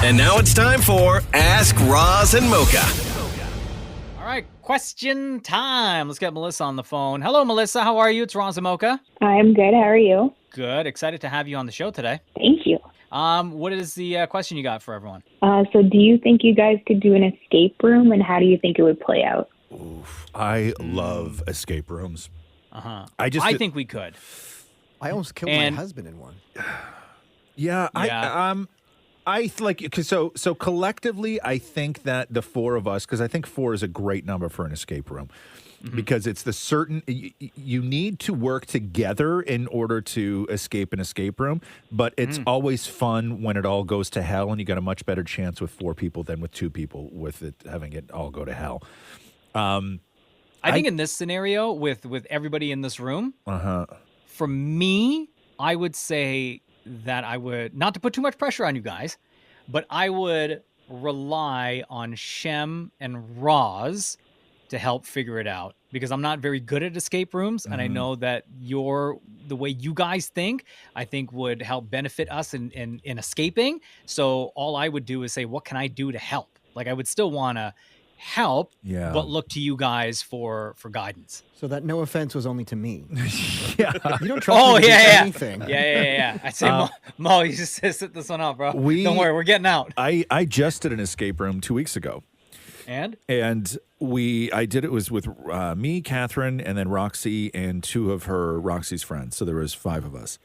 And now it's time for Ask Roz and Mocha. All right, question time. Let's get Melissa on the phone. Hello, Melissa. How are you? It's Roz and Mocha. I'm good. How are you? Good. Excited to have you on the show today. Thank you. What is the question you got for everyone? So do you think you guys could do an escape room, and how do you think it would play out? Oof, I love escape rooms. Uh-huh. I think we could. I almost killed my husband in one. Yeah. I like, so collectively, I think that the four of us, because I think 4 is a great number for an escape room, because it's the certain, you need to work together in order to escape an escape room, but it's always fun when it all goes to hell, and you got a much better chance with 4 people than with 2 people with it having it all go to hell. I think in this scenario, with everybody in this room, for me, I would say that I would, not to put too much pressure on you guys, but I would rely on Shem and Roz to help figure it out, because I'm not very good at escape rooms, and I know that the way you guys think, I think would help benefit us in escaping. So all I would do is say, what can I do to help? Like, I would still want to help, but look to you guys for guidance. So that no offense was only to me. Yeah. You don't trust me to do anything. Yeah. I say, Mo, you just sit this one out, bro. Don't worry, we're getting out. I just did an escape room 2 weeks ago. And I did it was with me, Catherine, and then Roxy and 2 of Roxy's friends. So there was 5 of us.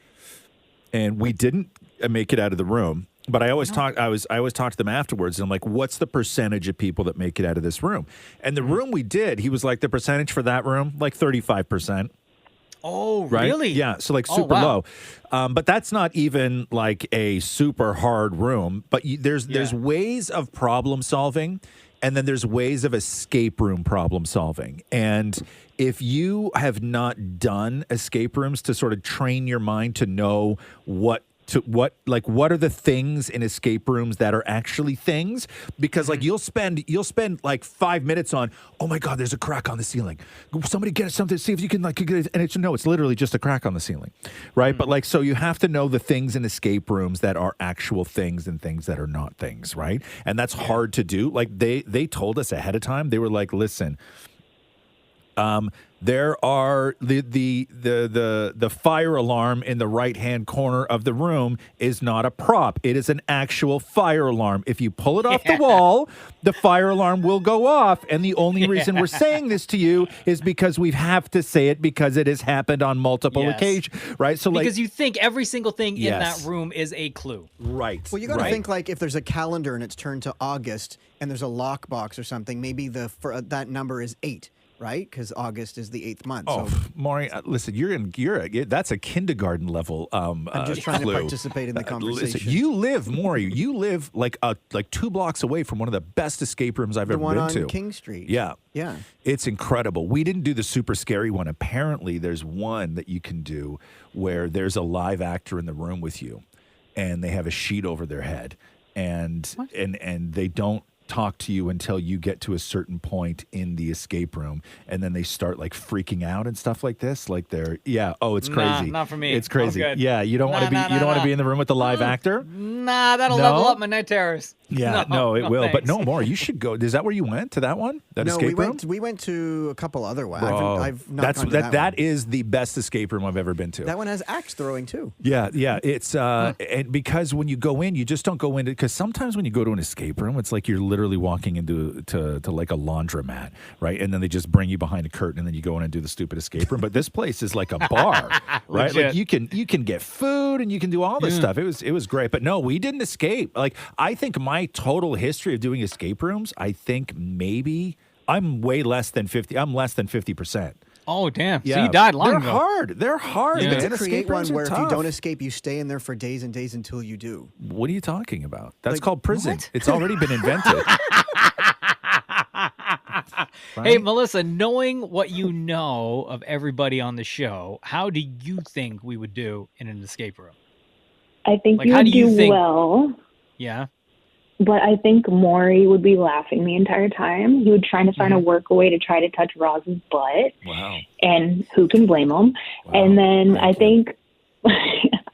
And we didn't make it out of the room. But I always talk to them afterwards, and I'm like, what's the percentage of people that make it out of this room? And the room we did, he was like, the percentage for that room, like 35%. Oh, right? really? Yeah, so like super low. But that's not even like a super hard room. But there's ways of problem solving, and then there's ways of escape room problem solving. And if you have not done escape rooms to sort of train your mind to know what are the things in escape rooms that are actually things, because like you'll spend like 5 minutes on, oh my God, there's a crack on the ceiling, somebody get something, see if you can like get it. And it's literally just a crack on the ceiling, right? But like, so you have to know the things in escape rooms that are actual things and things that are not things, right? And that's hard to do. Like they told us ahead of time. They were like, listen, there are the fire alarm in the right-hand corner of the room is not a prop. It is an actual fire alarm. If you pull it off the wall, the fire alarm will go off. And the only reason we're saying this to you is because we have to say it because it has happened on multiple occasions, right? So because you think every single thing in that room is a clue. Right. Well, you got to think like if there's a calendar and it's turned to August and there's a lockbox or something, maybe that number is 8. Right, because August is the 8th month. Oh, so. Maury, listen, that's a kindergarten level. I'm just trying clue. to participate in the conversation. Listen, you live like 2 blocks away from one of the best escape rooms I've ever been to. The one on King Street. Yeah, yeah, it's incredible. We didn't do the super scary one. Apparently, there's one that you can do where there's a live actor in the room with you, and they have a sheet over their head, and they don't talk to you until you get to a certain point in the escape room, and then they start like freaking out and stuff like this. Like it's crazy. Not for me. It's crazy. Yeah, you don't want to be in the room with the live actor. Nah, that'll level up my night terrors. Yeah, no, it will. Thanks. But no more. You should go. Is that where you went to that one? That escape room? We went to a couple other ones. Bro, I've not gone to that that is the best escape room I've ever been to. That one has axe throwing too. Yeah. It's and because when you go in, you just don't go into, because sometimes when you go to an escape room, it's like you're literally walking into to like a laundromat, right? And then they just bring you behind a curtain, and then you go in and do the stupid escape room. But this place is like a bar, right? Like you can get food and you can do all this stuff. It was great. But no, we didn't escape. Like I think my total history of doing escape rooms, I think maybe I'm way less than 50. I'm less than 50%. Oh, damn. Yeah. So you died long ago. They're hard. You Man. need to create one where tough. if you don't escape, you stay in there for days and days until you do. What are you talking about? That's like, called prison. What? It's already been invented. Right? Hey, Melissa, knowing what you know of everybody on the show, how do you think we would do in an escape room? I think Like, you how would do you do think- well, Yeah. but I think Maury would be laughing the entire time. He would try to find a workaway to try to touch Roz's butt. Wow. And who can blame him? Wow. And then Thank you.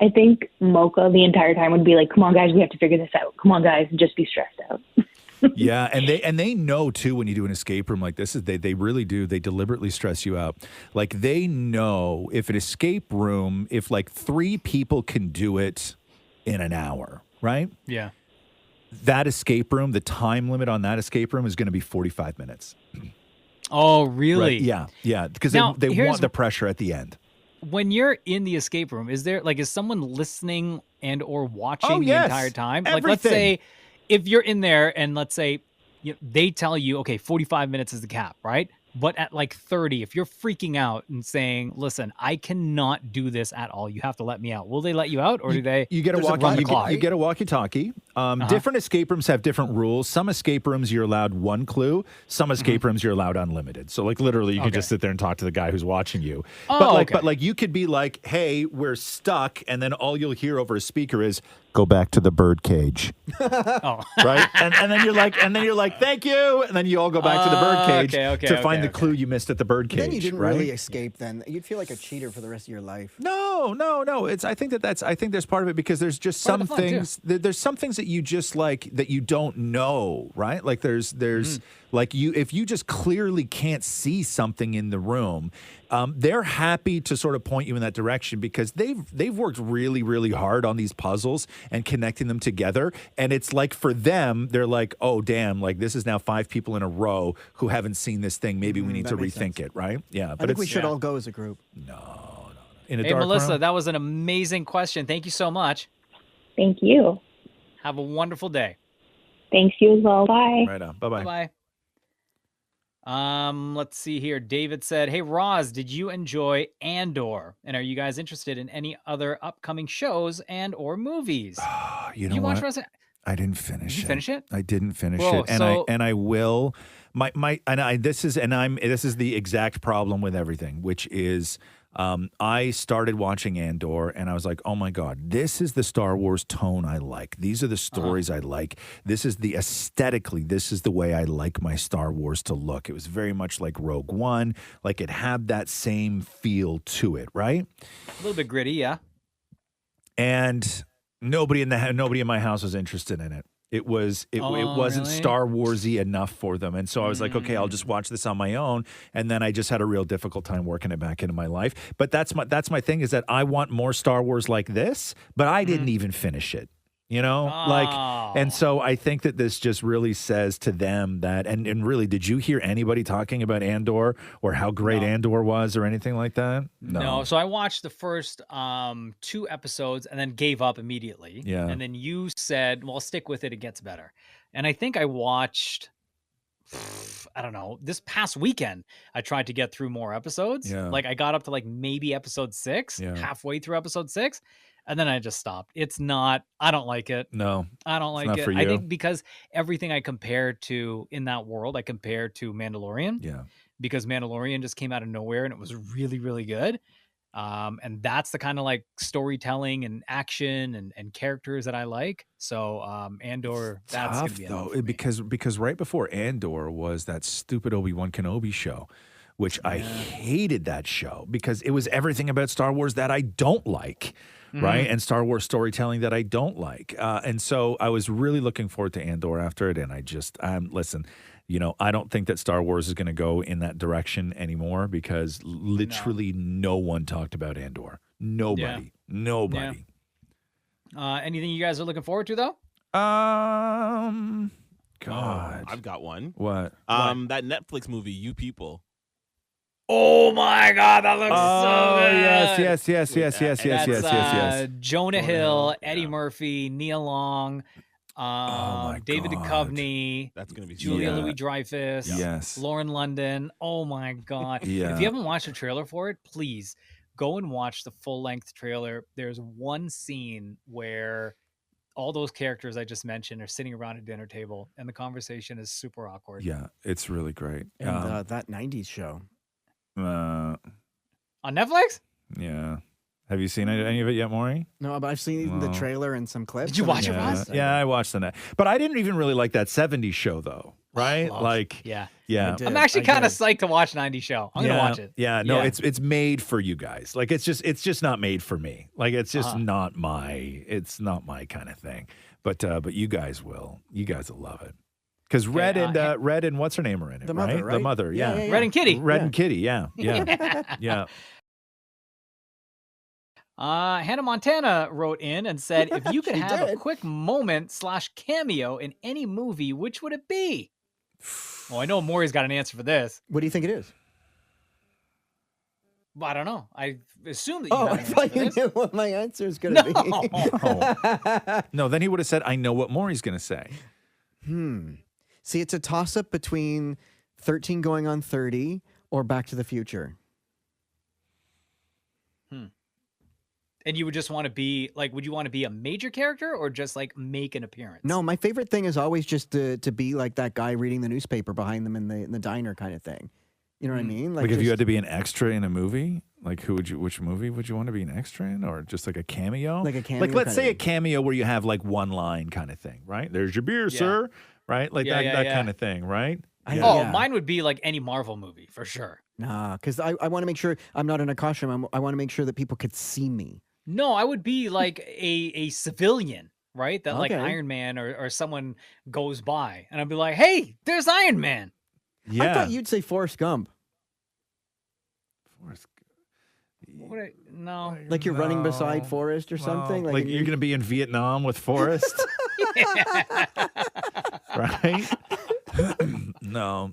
I think Mocha the entire time would be like, come on, guys, we have to figure this out. Come on, guys, just be stressed out. Yeah, and they know too when you do an escape room like this is they really do. They deliberately stress you out. Like they know if an escape room, if like 3 people can do it in an hour, right? Yeah. That escape room, the time limit on that escape room is going to be 45 minutes. Oh, really? Right? Yeah, because Now, they want the pressure at the end. When you're in the escape room, is someone listening and or watching yes. the entire time? Everything. Like, let's say if you're in there and let's say they tell you, okay, 45 minutes is the cap, right? But at like 30, if you're freaking out and saying, listen, I cannot do this at all, you have to let me out. Will they let you out or do they? You get a walkie-talkie. You get a walkie-talkie. Different escape rooms have different rules. Some escape rooms you're allowed 1 clue. Some escape rooms you're allowed unlimited. So like literally you could just sit there and talk to the guy who's watching you. But like you could be like, hey, we're stuck, and then all you'll hear over a speaker is go back to the bird cage. Right? And then you're like, thank you. And then you all go back to the bird cage to find the clue you missed at the bird cage. Then you didn't right? really escape then. You'd feel like a cheater for the rest of your life. No. I think there's part of it because there's just some things. There's some things that you just like that you don't know, right? Like there's like if you just clearly can't see something in the room, they're happy to sort of point you in that direction because they've worked really, really hard on these puzzles and connecting them together. And it's like for them, they're like, oh damn, like this is now 5 people in a row who haven't seen this thing. Maybe we need to rethink it, right? Yeah, but I think we should all go as a group. No. In a hey, dark Melissa, room? that was an amazing question. Thank you so much. Thank you. Have a wonderful day. Thanks, you as well. Bye. Right on. Bye-bye. Bye-bye. Let's see here. David said, hey, Roz, did you enjoy Andor? And are you guys interested in any other upcoming shows and or movies? You know Did you watch what? Roz? I didn't finish it. Did you finish it? I didn't finish Whoa, it, and I will. This is the exact problem with everything, which is I started watching Andor, and I was like, oh my god, this is the Star Wars tone I like. These are the stories I like. This is the aesthetically. This is the way I like my Star Wars to look. It was very much like Rogue One, like it had that same feel to it, right? A little bit gritty, yeah. And nobody in my house was interested in it. It wasn't really? Star Warsy enough for them. And so I was like, okay, I'll just watch this on my own. And then I just had a real difficult time working it back into my life. But that's my thing is that I want more Star Wars like this, but I didn't even finish it. You know, and so I think that this just really says to them that, and really, did you hear anybody talking about Andor or how great Andor was or anything like that? No. So I watched the first 2 episodes and then gave up immediately. Yeah. And then you said, well, stick with it. It gets better. And I think I watched, I don't know, this past weekend, I tried to get through more episodes. Yeah. Like I got up to like maybe episode 6, halfway through episode 6. And then I just stopped. It's not, I don't like it. No, I don't like it. I think because everything I compare to in that world, I compare to Mandalorian. Yeah. Because Mandalorian just came out of nowhere and it was really, really good. And that's the kind of like storytelling and action and characters that I like. So Andor, that's going to be enough for me. because right before Andor was that stupid Obi-Wan Kenobi show, which I hated that show because it was everything about Star Wars that I don't like. Right. And Star Wars storytelling that I don't like. And so I was really looking forward to Andor after it. And I just, listen, I don't think that Star Wars is going to go in that direction anymore because literally no one talked about Andor. Nobody. Yeah. Anything you guys are looking forward to, though? God. I've got one. What? That Netflix movie, You People. Oh my God, that looks so good. Yes. Jonah Hill, Eddie Murphy, Nia Long, David Duchovny. That's gonna be Julia Louis-Dreyfus. Yes. Lauren London. Oh my God. Yeah. If you haven't watched the trailer for it, please go and watch the full-length trailer. There's one scene where all those characters I just mentioned are sitting around a dinner table, and the conversation is super awkward. Yeah, it's really great. And that 90s show. On Netflix? Yeah. Have you seen any of it yet, Maury? No, but I've seen the trailer and some clips. Did you watch it, Yeah, Roz? yeah, I watched the net. But I didn't even really like that 70s show, though. Right? Like, Yeah. yeah. did. I'm actually I kind of did. psyched to watch 90 Show. I'm gonna watch it. Yeah, no, Yeah. it's made for you guys. Like it's just not made for me. Like it's just not my kind of thing. But you guys will. You guys will love it. Because Red and what's her name are in it, The right? mother, right? The mother, yeah. Red and Kitty. Red and Kitty, yeah. Yeah. Hannah Montana wrote in and said, if you could She have a did. quick moment / cameo in any movie, which would it be? Well, I know Maury's got an answer for this. What do you think it is? But I don't know. I assume that you Oh, have I an answer thought for you this. knew what my answer is going to be. No, then he would have said, I know what Maury's going to say. See, it's a toss-up between 13 going on 30 or Back to the Future. And you would just want to be like, would you want to be a major character or just like make an appearance? No, my favorite thing is always just to be like that guy reading the newspaper behind them in the diner kind of thing. You know what I mean? Like if you just- had to be an extra in a movie, like which movie would you want to be an extra in, or just like a cameo? Like a cameo Like let's kind say of a cameo where you have like one line kind of thing, right? There's your beer, sir, right? Like Yeah, that yeah. kind of thing, right? Oh, mine would be like any Marvel movie for sure. Nah, because I want to make sure I'm not in a costume. I want to make sure that people could see me. No, I would be like a civilian, right? That like Okay. Iron Man or someone goes by and I'd be like, hey, there's Iron Man. I thought you'd say Forrest Gump. No. Like you're running beside Forrest or something. Like you're going to be in Vietnam with Forrest, right? No.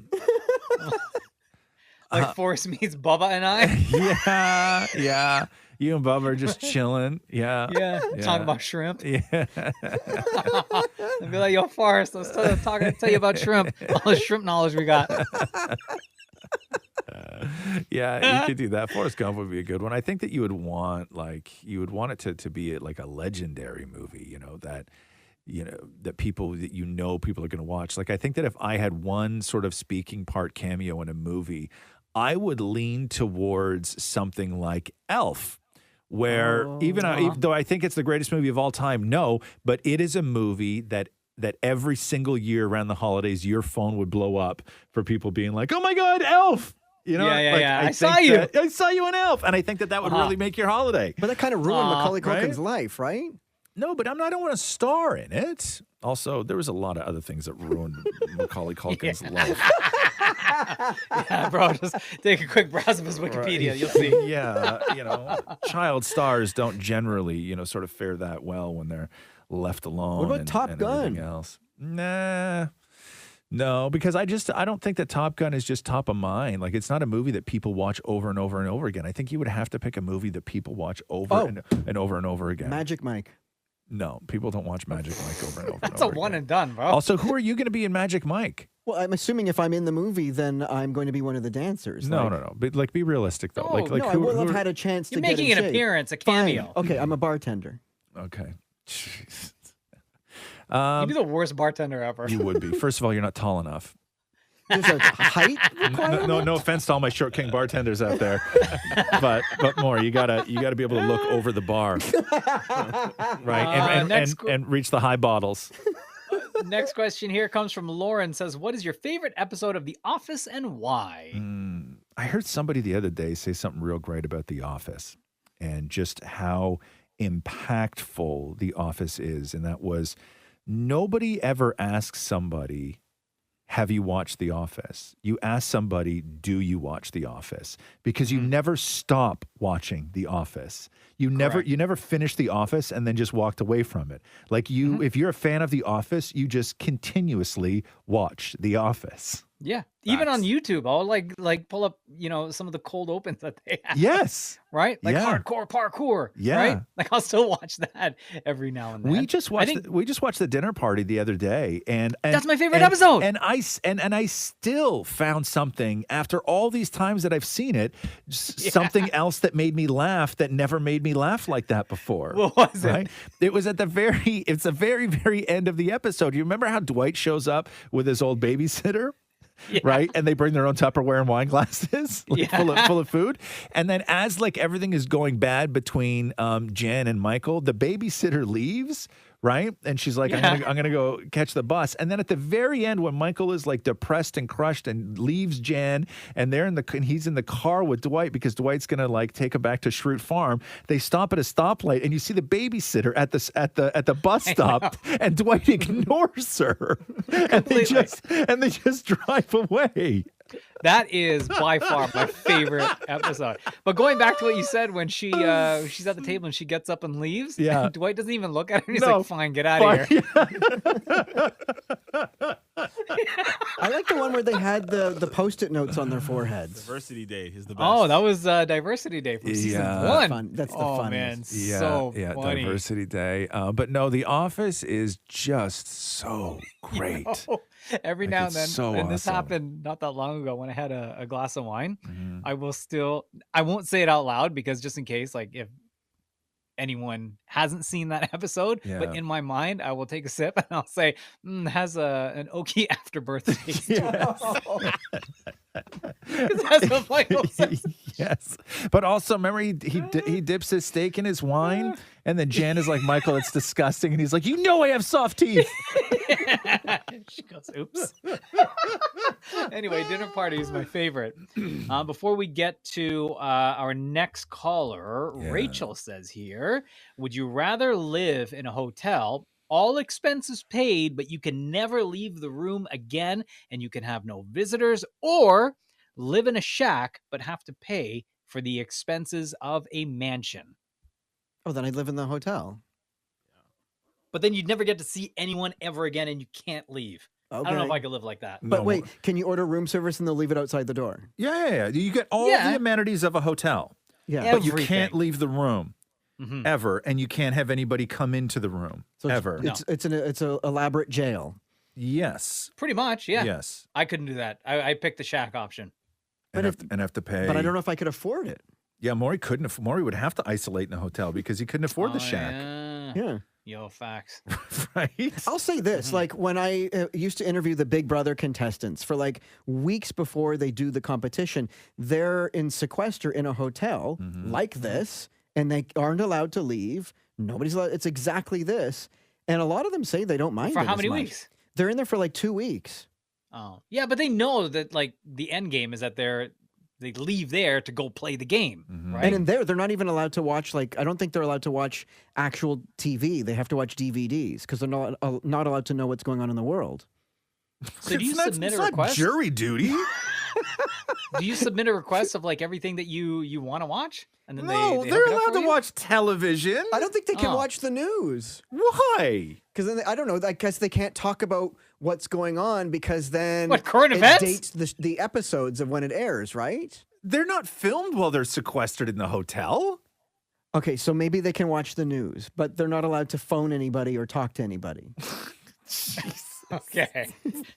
Like Forrest meets Bubba and I. Yeah. You and Bubba are just chilling. Yeah. Yeah. Talking about shrimp. Yeah. I'd be like, yo, Forrest, I was talking to tell you about shrimp. All the shrimp knowledge we got. Yeah, you could do that. Forrest Gump would be a good one. I think that you would want it to be like a legendary movie, that people are going to watch. Like I think that if I had one sort of speaking part cameo in a movie, I would lean towards something like Elf. Where even though I think it's the greatest movie of all time, no, but it is a movie that every single year around the holidays, your phone would blow up for people being like, "Oh my God, Elf!" Yeah. I saw think you. that- I saw you in Elf, and I think that would really make your holiday. But that kind of ruined Macaulay right? Culkin's life, right? No, but I don't want to star in it. Also, there was a lot of other things that ruined Macaulay Culkin's life. Yeah, bro, just take a quick browse of his Wikipedia. You'll see. Yeah, child stars don't generally, sort of fare that well when they're left alone. What about Top and Gun? everything else? Nah. No, because I don't think that Top Gun is just top of mind. Like it's not a movie that people watch over and over and over again. I think you would have to pick a movie that people watch over and over and over again. Magic Mike. No, people don't watch Magic Mike over and over. That's and a over one again. and done, bro. Also, who are you going to be in Magic Mike? Well, I'm assuming if I'm in the movie, then I'm going to be one of the dancers. No. But be realistic though. No, like I who, will who have are- had a chance You're to get making in an shape. appearance, a Fine. cameo. Okay, I'm a bartender. Okay. Jeez. You'd be the worst bartender ever. You would be. First of all, you're not tall enough. There's a height requirement? No offense to all my short king bartenders out there, but more, you gotta be able to look over the bar, right, and reach the high bottles. Next question here comes from Lauren. Says, "What is your favorite episode of The Office and why?" I heard somebody the other day say something real great about The Office and just how impactful The Office is, and that was nobody ever asks somebody, have you watched The Office? You ask somebody, do you watch The Office? Because you never stop watching The Office. You never finish The Office and then just walked away from it. Like if you're a fan of The Office, you just continuously watch The Office. Yeah, even on YouTube, I'll like pull up, some of the cold opens that they have. Yes. Right? Like Yeah. hardcore parkour. Yeah. Right? Like I'll still watch that every now and then. We just watched the dinner party the other day, and That's my favorite episode. And I still found something after all these times that I've seen it, something else that made me laugh that never made me laugh like that before. What was it? Right? It was at the very end of the episode. You remember how Dwight shows up with his old babysitter? right? And they bring their own Tupperware and wine glasses full of food. And then as like everything is going bad between Jan and Michael, the babysitter leaves, right? And she's like, I'm gonna go catch the bus. And then at the very end, when Michael is like depressed and crushed and leaves Jan, and he's in the car with Dwight because Dwight's gonna like take him back to Schrute Farm. They stop at a stoplight, and you see the babysitter at the bus stop, and Dwight ignores her, and they just drive away. That is by far my favorite episode. But going back to what you said when she's at the table and she gets up and leaves, Dwight doesn't even look at her. And he's like, "Fine, get out of here." I like the one where they had the Post-it notes on their foreheads. Diversity Day is the best. Oh, that was Diversity Day from season 1. That's the funniest. Man, so funny. Diversity Day. But no, The Office is just so great. Every now and then, so and this awesome. happened not that long ago when I had a glass of wine. I won't say it out loud because just in case, like if anyone hasn't seen that episode, but in my mind, I will take a sip and I'll say, has an oaky afterbirth taste to it. That's what Michael says. Yes, but also remember he dips his steak in his wine, and then Jan is like, "Michael, it's disgusting," and he's like, "You know I have soft teeth." She goes, "Oops." Anyway, dinner party is my favorite. Before we get to our next caller, Rachel says here, would you rather live in a hotel, all expenses paid, but you can never leave the room again and you can have no visitors, or live in a shack but have to pay for the expenses of a mansion? Oh, then I'd live in the hotel. But then you'd never get to see anyone ever again and you can't leave. Okay. I don't know if I could live like that. But wait, can you order room service and they'll leave it outside the door? Yeah. You get all the amenities of a hotel. Yeah. But you can't leave the room ever, and you can't have anybody come into the room ever. It's an elaborate jail. Yes. Pretty much, yeah. Yes. I couldn't do that. I picked the shack option. And have to pay. But I don't know if I could afford it. Yeah, Maury couldn't. Maury would have to isolate in a hotel because he couldn't afford the shack. Yeah. Yo, facts. Right? I'll say this, like when I used to interview the Big Brother contestants for like weeks before they do the competition, they're in sequester in a hotel like this, and they aren't allowed to leave. Nobody's allowed. It's exactly this. And a lot of them say they don't mind For it how as many much. weeks? They're in there for like 2 weeks. Oh. Yeah, but they know that like the end game is that they leave there to go play the game, right? And in there, they're not even allowed to watch, like, I don't think they're allowed to watch actual TV. They have to watch DVDs because they're not allowed to know what's going on in the world. So do you submit a request? Jury duty. Do you submit a request of like everything that you want to watch? And then No, they they're hook it up allowed for to you? watch television. I don't think they can watch the news. Why? Because then, I don't know, I guess they can't talk about what's going on because then What, current it events? dates the episodes of when it airs, right? They're not filmed while they're sequestered in the hotel. Okay, so maybe they can watch the news, but they're not allowed to phone anybody or talk to anybody. Okay.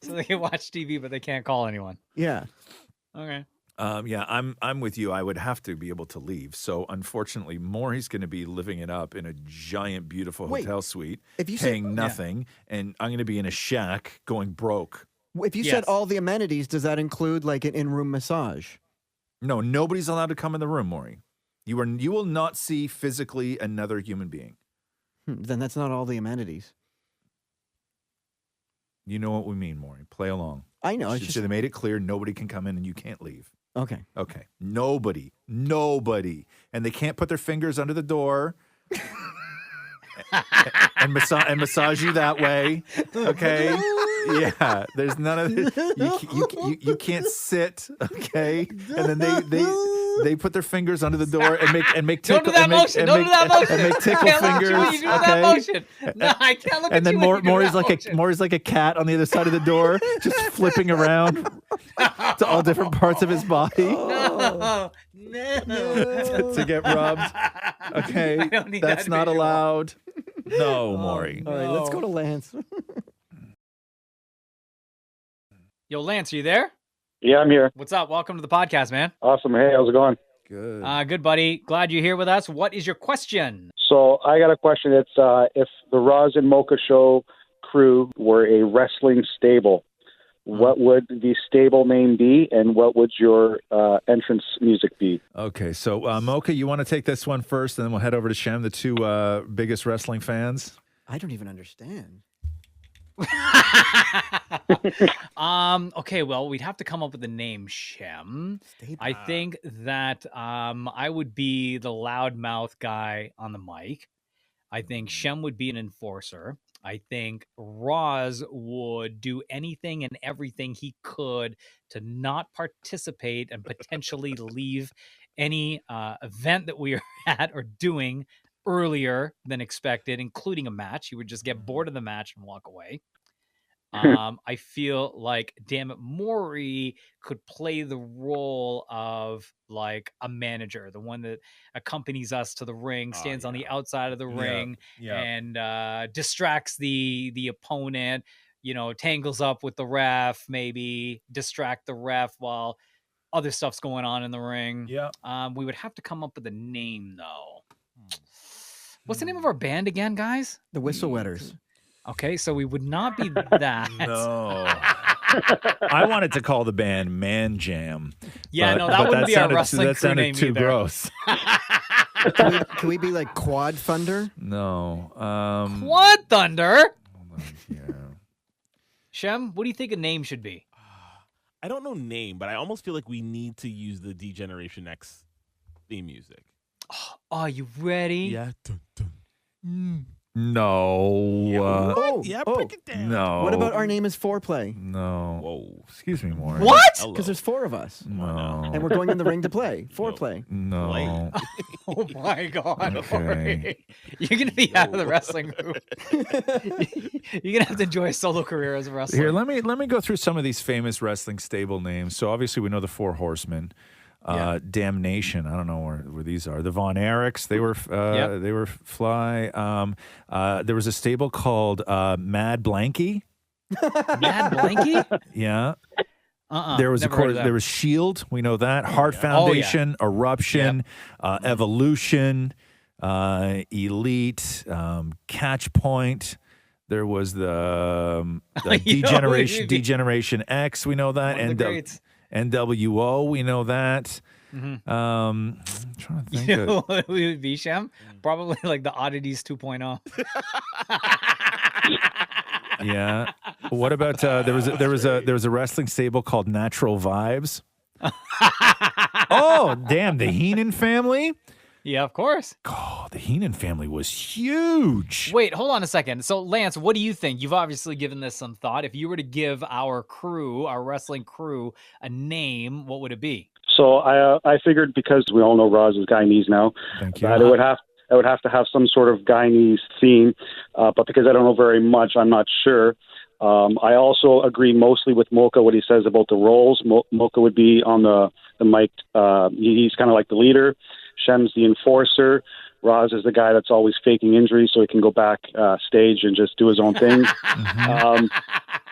So they can watch TV, but they can't call anyone. Yeah. Okay. Yeah, I'm with you. I would have to be able to leave. So unfortunately, Maury's going to be living it up in a giant, beautiful hotel suite, paying nothing, and I'm going to be in a shack going broke. If you said all the amenities, does that include like an in-room massage? No, nobody's allowed to come in the room, Maury. You will not see physically another human being. Then that's not all the amenities. You know what we mean, Maury. Play along. I know. It's just they made it clear nobody can come in and you can't leave. Okay. Okay. Nobody. And they can't put their fingers under the door and massage you that way. Okay. Yeah. There's none of this. You can't sit. Okay. And then they put their fingers under the door and make tickle. Don't do that motion. Don't do that motion. And make tickle I can't fingers. Look at you doing that motion. No, I can't look And at then you. when you do Maury's that like motion. Maury's like a cat on the other side of the door, just flipping around to all different parts of his body No. to get rubbed. Okay, I don't need that's that not visual. allowed. No, Maury. All right, let's go to Lance. Yo, Lance, are you there? Yeah, I'm here. What's up? Welcome to the podcast, man. Awesome. Hey, how's it going? Good. Good, buddy. Glad you're here with us. What is your question? So I got a question. It's if the Roz and Mocha Show crew were a wrestling stable, what would the stable name be, and what would your entrance music be? Okay, so Mocha, you want to take this one first, and then we'll head over to Shem, the two biggest wrestling fans. I don't even understand. Okay, well, we'd have to come up with a name, Shem. I think that I would be the loudmouth guy on the mic. I think Shem would be an enforcer. I think Roz would do anything and everything he could to not participate and potentially leave any event that we are at or doing earlier than expected, including a match. He would just get bored of the match and walk away. I feel like, damn it, Maury could play the role of like a manager, the one that accompanies us to the ring, stands on the outside of the ring, and distracts the opponent, tangles up with the ref, maybe distract the ref while other stuff's going on in the ring. We would have to come up with a name, though. What's the name of our band again, guys? The Whistle Wetters. Okay, so we would not be that. No. I wanted to call the band Man Jam. Yeah, no, that wouldn't be our wrestling that crew sounded name too either. gross. Can we be like Quad Thunder? No. Quad Thunder? Yeah. Shem, what do you think a name should be? I don't know name, but I almost feel like we need to use the D-Generation X theme music. Are you ready? Yeah. Dun, dun. No. Break it down. No. What about Our Name is Foreplay? No. Whoa. Excuse me, Maury. What? Because there's 4 of us. No. And we're going in the ring to play. Foreplay. No. Oh my God. Okay. Maury. You're going to be out of the wrestling group. You're going to have to enjoy a solo career as a wrestler. Here, let me go through some of these famous wrestling stable names. So obviously we know the Four Horsemen. Damnation. I don't know where these are. The Von Erichs. They were fly. There was a stable called Mad Blanky. Mad Blanky? Yeah. There was there was Shield. We know that. Heart Foundation, Eruption, Evolution, Elite, Catch Point. There was the Degeneration X. We know that. And NWO, we know that. I'm trying to think. You know what we would be, Shem? Probably like the Oddities 2.0. Yeah. What about there was a wrestling stable called Natural Vibes. Oh, damn, the Heenan family? Yeah, of course. Oh, the Heenan family was huge. Wait, hold on a second. So, Lance, what do you think? You've obviously given this some thought. If you were to give our crew, our wrestling crew, a name, what would it be? So I figured, because we all know Roz is Guyanese now, that I would have to have some sort of Guyanese theme, but because I don't know very much, I'm not sure. I also agree mostly with Mocha, what he says about the roles. Mocha would be on the mic. He's kind of like the leader. Shem's the enforcer. Roz is the guy that's always faking injuries so he can go back stage and just do his own thing.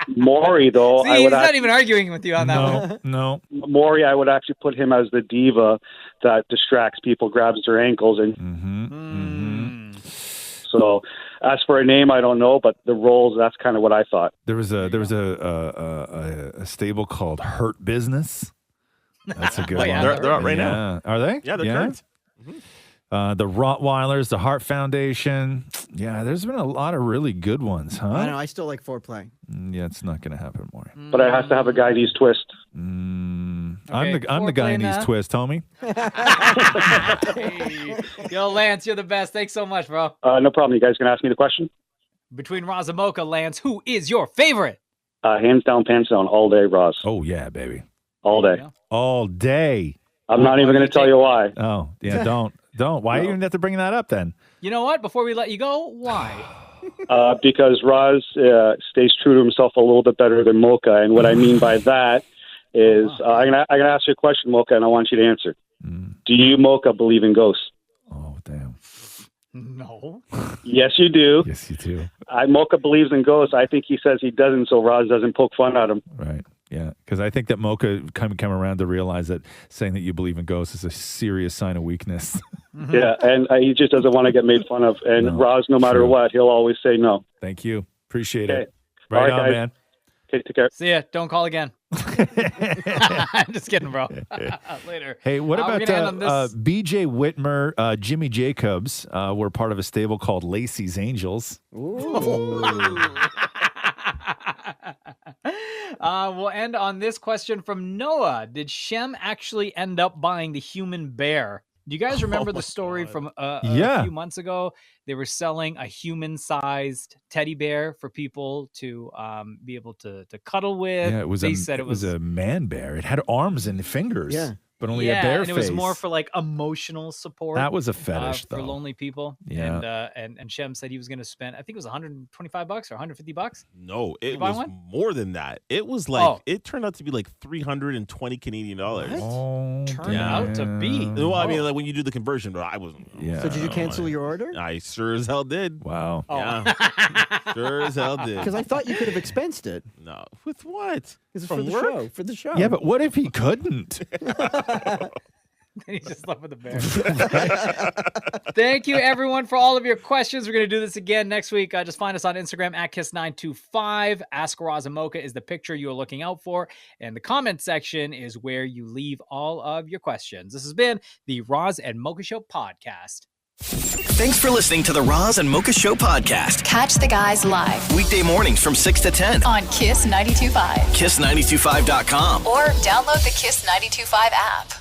Maury, though, See, he's not even arguing with you on that one. No. Maury, I would actually put him as the diva that distracts people, grabs their ankles, and so. As for a name, I don't know, but the roles, that's kind of what I thought. There was a stable called Hurt Business. That's a good one. They're out right now. Are they? Yeah, they're current. The Rottweilers, the Heart Foundation. Yeah, there's been a lot of really good ones, huh? I know. I still like Foreplay. Yeah, it's not going to happen, Maury. But it has to have a Guyanese twist. I'm the Guyanese twist, homie. Yo, Lance, you're the best. Thanks so much, bro. No problem. You guys can ask me the question? Between Roz and Mocha, Lance, who is your favorite? Hands down, pants down, all day, Roz. Oh, yeah, baby. All day. All day. I'm not even going to tell you why. Oh, yeah, don't. Why are you going to have to bring that up then? You know what? Before we let you go, why? Because Roz stays true to himself a little bit better than Mocha. And what I mean by that is, I'm going to ask you a question, Mocha, and I want you to answer. Do you, Mocha, believe in ghosts? Oh, damn. No. Yes, you do. Yes, you do. Mocha believes in ghosts. I think he says he doesn't, so Roz doesn't poke fun at him. Right. Yeah, because I think that Mocha come around to realize that saying that you believe in ghosts is a serious sign of weakness. Yeah, and he just doesn't want to get made fun of. And Roz, no matter what, he'll always say no. Thank you. Appreciate Okay. it. Right All on, guys. man. Okay, take care. See ya. Don't call again. I'm just kidding, bro. Later. Hey, what we're about gonna end on this. BJ Whitmer, Jimmy Jacobs? Were part of a stable called Lacey's Angels. We'll end on this question from Noah. Did Shem actually end up buying the human bear? Do you guys remember the story from a few months ago? They were selling a human-sized teddy bear for people to be able to cuddle with. Yeah, it was it was a man bear. It had arms and fingers. Yeah. But only a bear and face. it was more for like emotional support. That was a fetish, for though. lonely people. Yeah. And Shem said he was going to spend, I think it was $125 or $150. No, Did you it buy was one? more than that. It was like it turned out to be like 320 Canadian dollars. Oh, Turned out to be. Well, I mean, like when you do the conversion, but I wasn't. Yeah. So did you cancel your order? I sure as hell did. Wow. Yeah, sure as hell did. Because I thought you could have expensed it. No, with what? Because From for the work? show. For the show. Yeah, but what if he couldn't? He's just left with the bear. Thank you, everyone, for all of your questions. We're going to do this again next week. Just find us on Instagram at Kiss925. Ask Roz and Mocha is the picture you are looking out for. And the comment section is where you leave all of your questions. This has been the Roz and Mocha Show podcast. Thanks for listening to the Roz and Mocha Show podcast. Catch the guys live Weekday mornings from 6 to 10. on Kiss 92.5 Kiss925.com. or download the Kiss 92.5 app.